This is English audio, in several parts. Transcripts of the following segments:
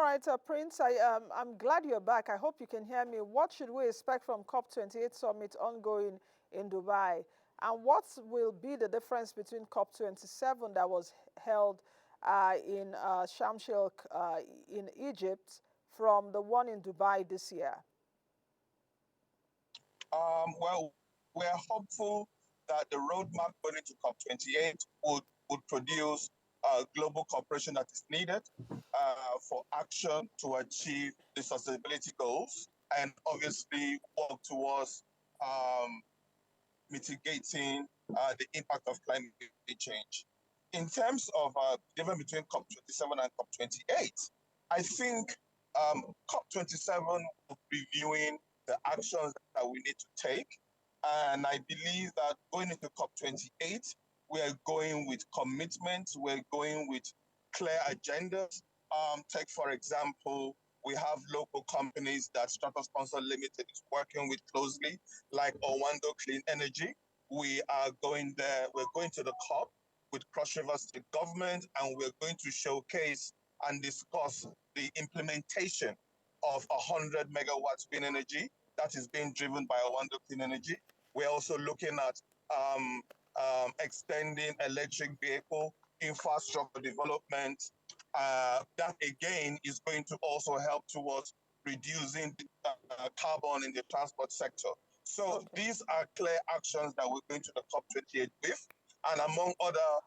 right, Prince, I'm glad you're back. I hope you can hear me. What should we expect from COP28 summit ongoing in Dubai? And what will be the difference between COP27 that was held in Sharm el-Sheikh in Egypt from the one in Dubai this year? Well, we're hopeful that the roadmap going into COP28 would produce global cooperation that is needed for action to achieve the sustainability goals and obviously work towards mitigating the impact of climate change. In terms of the difference between COP27 and COP28, I think COP27 will be reviewing the actions that we need to take. And I believe that going into COP28, we are going with commitment, we're going with clear agendas. Take, for example, we have local companies that Stratus Consult Limited is working with closely, like Owando Clean Energy. We are going there, we're going to the COP with Cross River State Government, and we're going to showcase and discuss the implementation of 100 megawatts wind energy that is being driven by Owando Clean Energy. We're also looking at extending electric vehicle infrastructure development. That again is going to also help towards reducing carbon in the transport sector. So these are clear actions that we're going to the COP28 with, and among other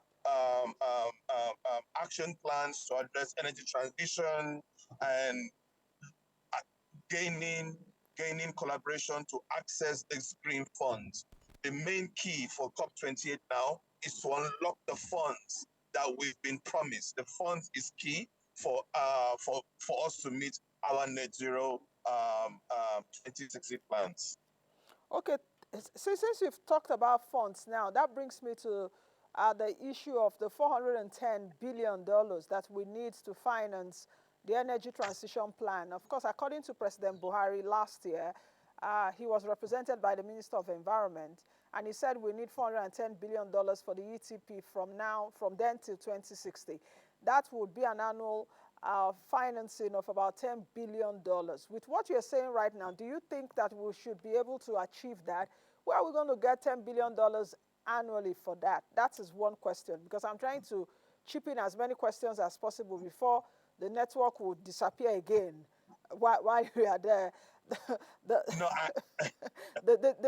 action plans to address energy transition and gaining collaboration to access these green funds. The main key for COP28 now is to unlock the funds that we've been promised. The funds is key for us to meet our net zero 2060 plans. Okay, since you've talked about funds now, that brings me to the issue of the $410 billion that we need to finance the energy transition plan. Of course, according to President Buhari last year, he was represented by the Minister of Environment, and he said we need $410 billion for the ETP from then till 2060. That would be an annual financing of about $10 billion. With what you're saying right now, do you think that we should be able to achieve that? Where are we going to get $10 billion annually for that? That is one question, because I'm trying to chip in as many questions as possible before the network would disappear again while we are there. The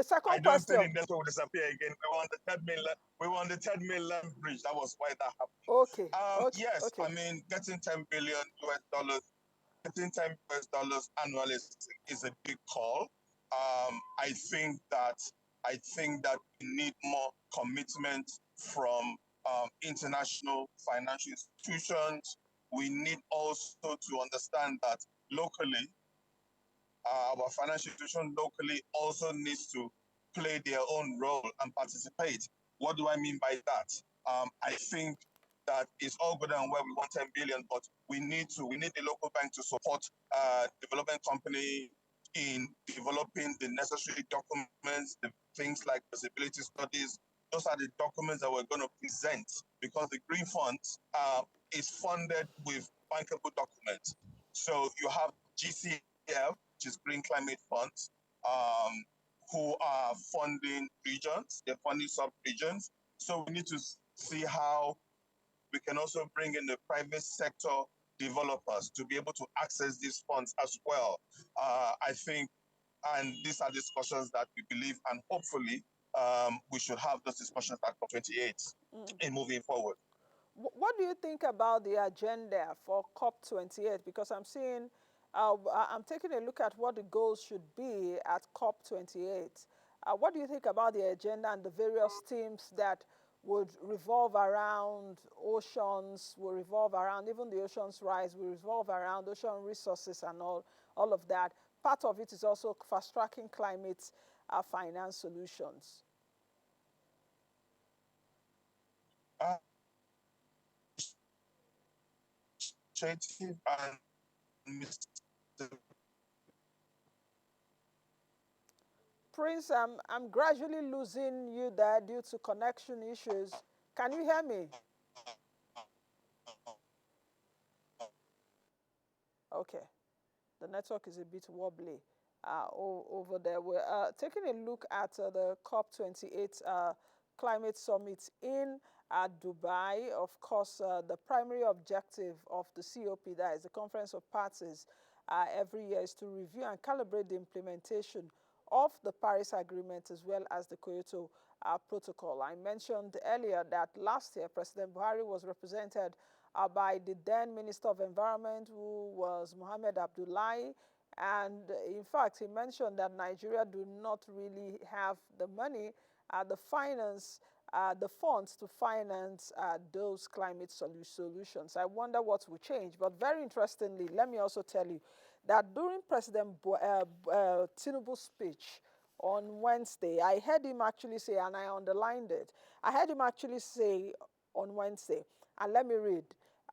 second I don't question. think the network will disappear again. We want the 10 million bridge. That was why that happened. Okay. Yes, okay. I mean, getting $10 billion getting $10 US annually is a big call. I think that we need more commitment from international financial institutions. We need also to understand that locally, our financial institution locally also needs to play their own role and participate. What do I mean by that? I think that it's all good and well, we want 10 billion, but we need the local bank to support development company in developing the necessary documents, the things like feasibility studies. Those are the documents that we're going to present, because the Green Fund is funded with bankable documents. So you have GCF, which is Green Climate Funds, who are funding regions, they're funding sub-regions. So we need to see how we can also bring in the private sector developers to be able to access these funds as well. I think, and these are discussions that we believe, and hopefully we should have those discussions at COP28 in moving forward. What do you think about the agenda for COP28? Because I'm seeing, I'm taking a look at what the goals should be at COP28. What do you think about the agenda and the various themes that would revolve around oceans, will revolve around even the ocean's rise, will revolve around ocean resources and all of that? Part of it is also fast-tracking climate finance solutions. And Mr. Prince, I'm gradually losing you there due to connection issues. Can you hear me? Okay, the network is a bit wobbly over there. We're taking a look at the COP28 climate summit in Dubai. Of course, the primary objective of the COP, that is the Conference of Parties, every year is to review and calibrate the implementation of the Paris Agreement as well as the Kyoto Protocol. I mentioned earlier that last year President Buhari was represented by the then Minister of Environment, who was Mohamed Abdullahi. And in fact, he mentioned that Nigeria do not really have the money, the finance, the funds to finance those climate solutions. I wonder what will change. But very interestingly, let me also tell you that during President Tinubu's speech on Wednesday, I heard him actually say, and I underlined it, I heard him actually say on Wednesday, and let me read,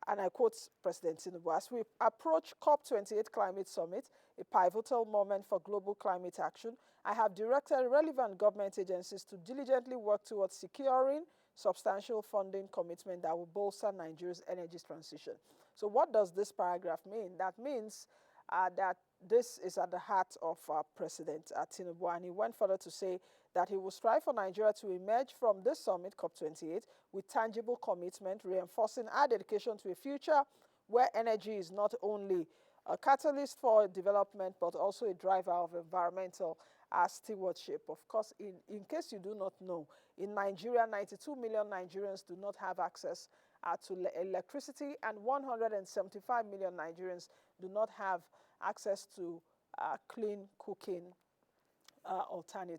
and I quote President Tinubu: "As we approach COP28 Climate Summit, a pivotal moment for global climate action, I have directed relevant government agencies to diligently work towards securing substantial funding commitment that will bolster Nigeria's energy transition." So what does this paragraph mean? That means that this is at the heart of President Tinubu. And he went further to say that he will strive for Nigeria to emerge from this summit, COP28, with tangible commitment, reinforcing our dedication to a future where energy is not only a catalyst for development, but also a driver of environmental stewardship. Of course, in case you do not know, in Nigeria, 92 million Nigerians do not have access to electricity, and 175 million Nigerians do not have access to clean cooking alternatives.